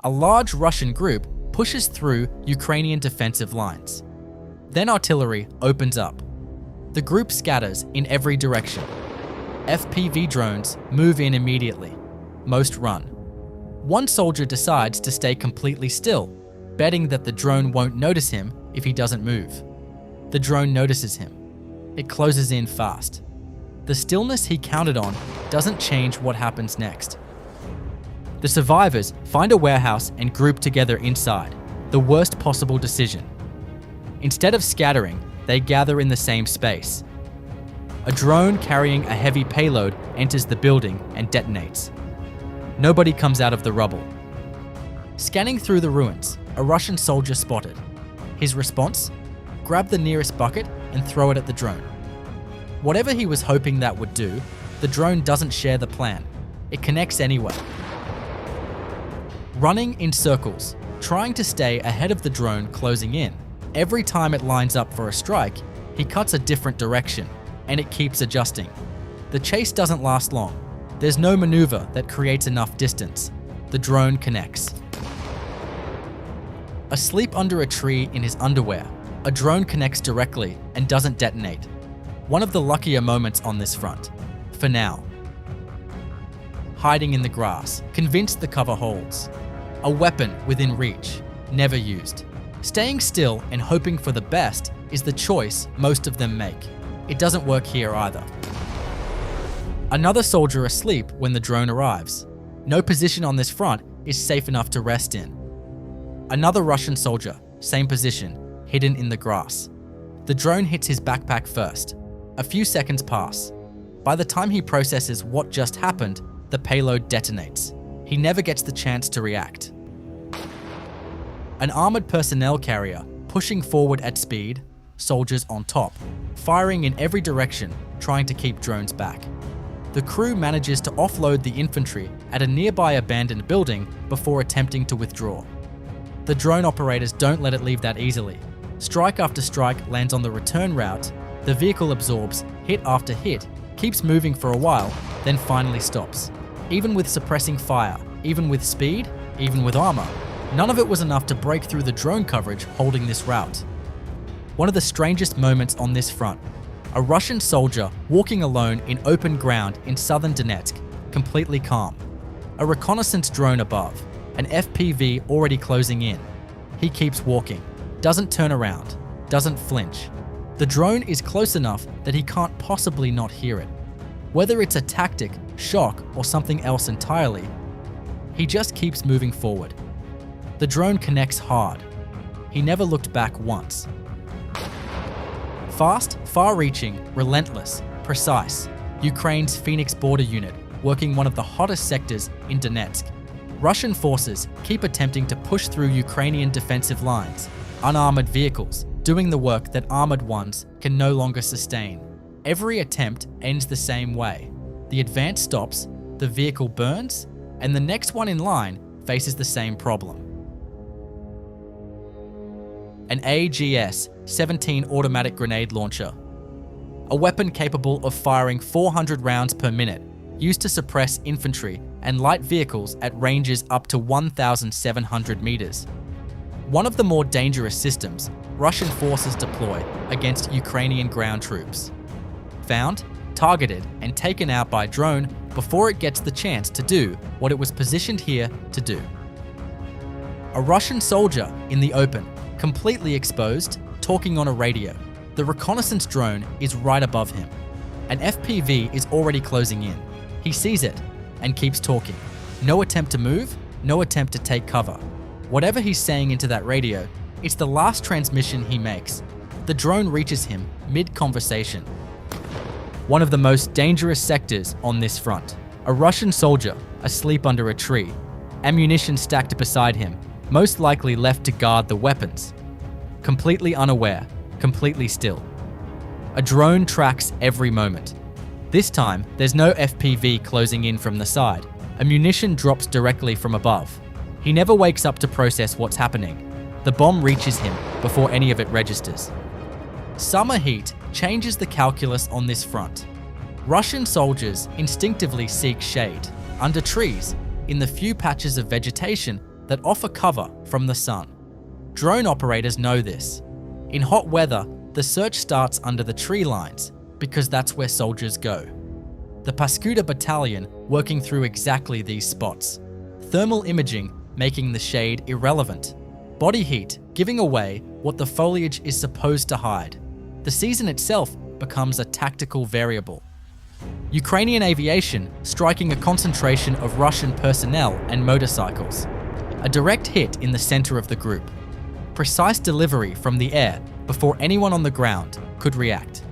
a large Russian group pushes through Ukrainian defensive lines. Then artillery opens up. The group scatters in every direction. FPV drones move in immediately. Most run. One soldier decides to stay completely still, betting that the drone won't notice him if he doesn't move. The drone notices him. It closes in fast. The stillness he counted on doesn't change what happens next. The survivors find a warehouse and group together inside, the worst possible decision. Instead of scattering, they gather in the same space. A drone carrying a heavy payload enters the building and detonates. Nobody comes out of the rubble. Scanning through the ruins, a Russian soldier spotted. His response? Grab the nearest bucket and throw it at the drone. Whatever he was hoping that would do, the drone doesn't share the plan. It connects anyway. Running in circles, trying to stay ahead of the drone closing in. Every time it lines up for a strike, he cuts a different direction, and it keeps adjusting. The chase doesn't last long. There's no maneuver that creates enough distance. The drone connects. Asleep under a tree in his underwear, a drone connects directly and doesn't detonate. One of the luckier moments on this front, for now. Hiding in the grass, convinced the cover holds. A weapon within reach, never used. Staying still and hoping for the best is the choice most of them make. It doesn't work here either. Another soldier asleep when the drone arrives. No position on this front is safe enough to rest in. Another Russian soldier, same position, hidden in the grass. The drone hits his backpack first. A few seconds pass. By the time he processes what just happened, the payload detonates. He never gets the chance to react. An armored personnel carrier pushing forward at speed, soldiers on top, firing in every direction, trying to keep drones back. The crew manages to offload the infantry at a nearby abandoned building before attempting to withdraw. The drone operators don't let it leave that easily. Strike after strike lands on the return route. The vehicle absorbs hit after hit, keeps moving for a while, then finally stops. Even with suppressing fire, even with speed, even with armor, none of it was enough to break through the drone coverage holding this route. One of the strangest moments on this front, a Russian soldier walking alone in open ground in southern Donetsk, completely calm. A reconnaissance drone above, an FPV already closing in. He keeps walking, doesn't turn around, doesn't flinch. The drone is close enough that he can't possibly not hear it. Whether it's a tactic, shock, or something else entirely, he just keeps moving forward. The drone connects hard. He never looked back once. Fast, far-reaching, relentless, precise. Ukraine's Phoenix border unit, working one of the hottest sectors in Donetsk. Russian forces keep attempting to push through Ukrainian defensive lines. Unarmored vehicles, doing the work that armored ones can no longer sustain. Every attempt ends the same way. The advance stops, the vehicle burns, and the next one in line faces the same problem. An AGS-17 automatic grenade launcher. A weapon capable of firing 400 rounds per minute, used to suppress infantry and light vehicles at ranges up to 1,700 meters. One of the more dangerous systems Russian forces deploy against Ukrainian ground troops. Found, targeted, and taken out by drone before it gets the chance to do what it was positioned here to do. A Russian soldier in the open, completely exposed, talking on a radio. The reconnaissance drone is right above him. An FPV is already closing in. He sees it and keeps talking. No attempt to move, no attempt to take cover. Whatever he's saying into that radio, it's the last transmission he makes. The drone reaches him mid-conversation. One of the most dangerous sectors on this front. A Russian soldier asleep under a tree. Ammunition stacked beside him, most likely left to guard the weapons. Completely unaware, completely still. A drone tracks every moment. This time, there's no FPV closing in from the side. A munition drops directly from above. He never wakes up to process what's happening. The bomb reaches him before any of it registers. Summer heat changes the calculus on this front. Russian soldiers instinctively seek shade, under trees, in the few patches of vegetation that offer cover from the sun. Drone operators know this. In hot weather, the search starts under the tree lines because that's where soldiers go. The Paskuda Battalion working through exactly these spots. Thermal imaging making the shade irrelevant. Body heat giving away what the foliage is supposed to hide. The season itself becomes a tactical variable. Ukrainian aviation striking a concentration of Russian personnel and motorcycles. A direct hit in the center of the group. Precise delivery from the air before anyone on the ground could react.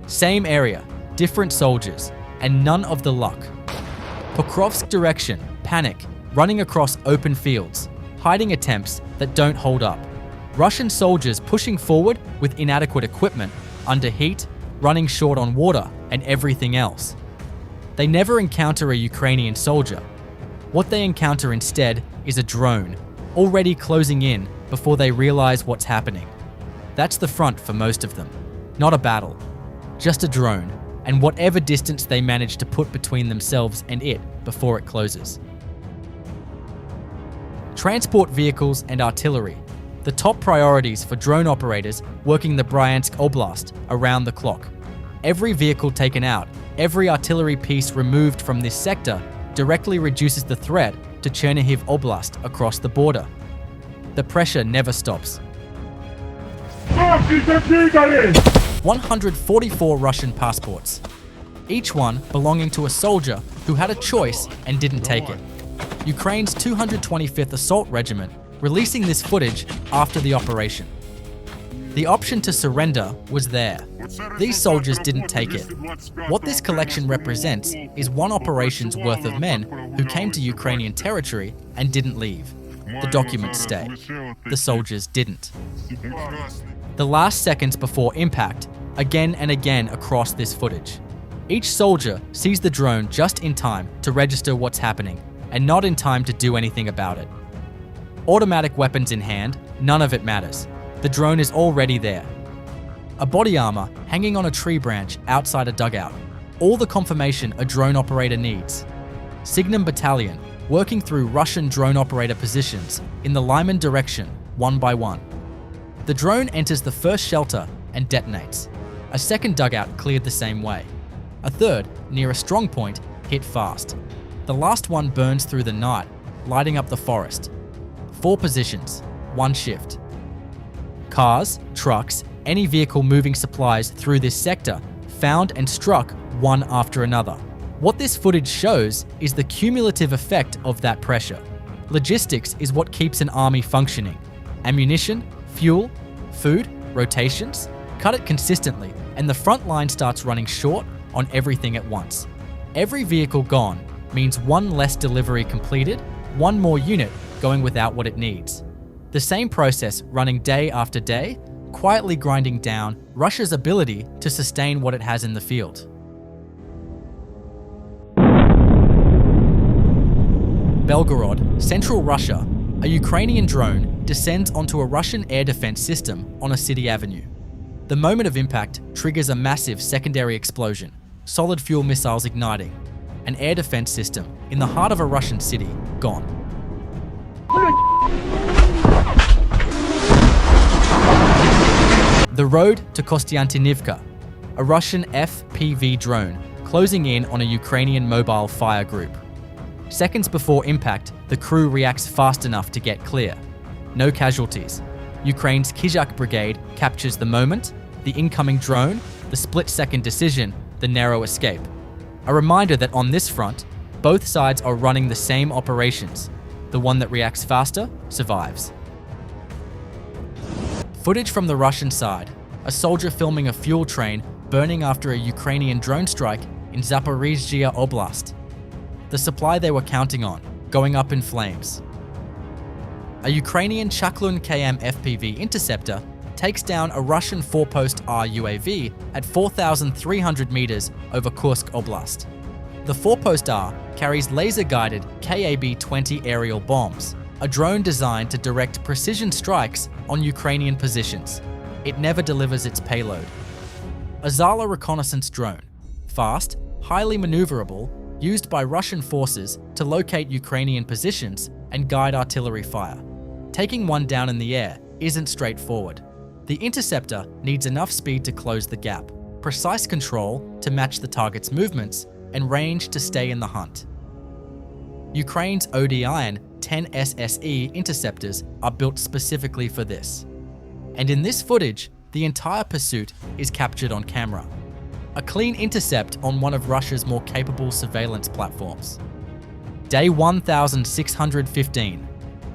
Same area, different soldiers, and none of the luck. Pokrovsk direction, panic, running across open fields, hiding attempts that don't hold up. Russian soldiers pushing forward with inadequate equipment, under heat, running short on water, and everything else. They never encounter a Ukrainian soldier. What they encounter instead is a drone, already closing in before they realize what's happening. That's the front for most of them. Not a battle, just a drone, and whatever distance they manage to put between themselves and it before it closes. Transport vehicles and artillery, the top priorities for drone operators working the Bryansk Oblast around the clock. Every vehicle taken out, every artillery piece removed from this sector directly reduces the threat to Chernihiv Oblast across the border. The pressure never stops. 144 Russian passports, each one belonging to a soldier who had a choice and didn't take it. Ukraine's 225th Assault Regiment releasing this footage after the operation. The option to surrender was there. These soldiers didn't take it. What this collection represents is one operation's worth of men who came to Ukrainian territory and didn't leave. The documents stay. The soldiers didn't. The last seconds before impact, again and again across this footage. Each soldier sees the drone just in time to register what's happening, and not in time to do anything about it. Automatic weapons in hand, none of it matters. The drone is already there. A body armor hanging on a tree branch outside a dugout. All the confirmation a drone operator needs. Signum Battalion working through Russian drone operator positions in the Lyman direction, one by one. The drone enters the first shelter and detonates. A second dugout cleared the same way. A third, near a strong point, hit fast. The last one burns through the night, lighting up the forest. 4 positions, 1 shift. Cars, trucks, any vehicle moving supplies through this sector found and struck one after another. What this footage shows is the cumulative effect of that pressure. Logistics is what keeps an army functioning. Ammunition, fuel, food, rotations, cut it consistently, and the front line starts running short on everything at once. Every vehicle gone means one less delivery completed, one more unit going without what it needs. The same process running day after day, quietly grinding down Russia's ability to sustain what it has in the field. Belgorod, central Russia, a Ukrainian drone descends onto a Russian air defense system on a city avenue. The moment of impact triggers a massive secondary explosion, solid fuel missiles igniting. An air defense system in the heart of a Russian city gone. The road to Kostiantynivka, a Russian FPV drone closing in on a Ukrainian mobile fire group. Seconds before impact, the crew reacts fast enough to get clear. No casualties. Ukraine's Kizhak brigade captures the moment, the incoming drone, the split-second decision, the narrow escape. A reminder that on this front, both sides are running the same operations. The one that reacts faster survives. Footage from the Russian side. A soldier filming a fuel train burning after a Ukrainian drone strike in Zaporizhzhia Oblast. The supply they were counting on, going up in flames. A Ukrainian Chaklun-KM FPV interceptor takes down a Russian Forpost-R UAV at 4,300 meters over Kursk Oblast. The Forpost-R carries laser-guided KAB-20 aerial bombs, a drone designed to direct precision strikes on Ukrainian positions. It never delivers its payload. A Zala reconnaissance drone, fast, highly maneuverable, used by Russian forces to locate Ukrainian positions and guide artillery fire. Taking one down in the air isn't straightforward. The interceptor needs enough speed to close the gap, precise control to match the target's movements, and range to stay in the hunt. Ukraine's ODIN 10 SSE interceptors are built specifically for this. And in this footage, the entire pursuit is captured on camera. A clean intercept on one of Russia's more capable surveillance platforms. Day 1615.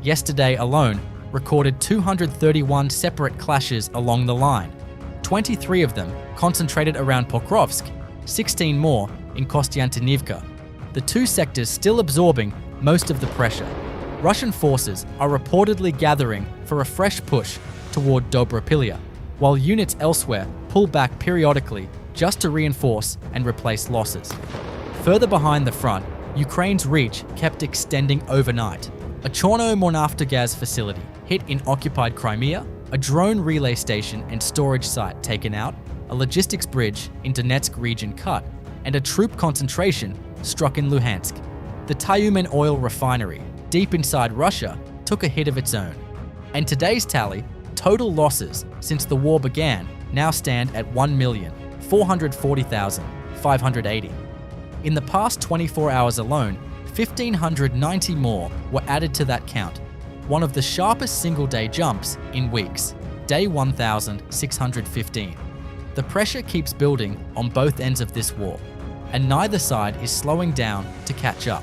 Yesterday alone, recorded 231 separate clashes along the line, 23 of them concentrated around Pokrovsk, 16 more in Kostiantynivka, the two sectors still absorbing most of the pressure. Russian forces are reportedly gathering for a fresh push toward Dobropilya, while units elsewhere pull back periodically just to reinforce and replace losses. Further behind the front, Ukraine's reach kept extending overnight. A Chornomornaftogaz facility hit in occupied Crimea, a drone relay station and storage site taken out, a logistics bridge in Donetsk region cut, and a troop concentration struck in Luhansk. The Tyumen oil refinery, deep inside Russia, took a hit of its own. And today's tally, total losses since the war began, now stand at 1,440,580. In the past 24 hours alone, 1,590 more were added to that count, one of the sharpest single-day jumps in weeks, day 1615. The pressure keeps building on both ends of this war, and neither side is slowing down to catch up.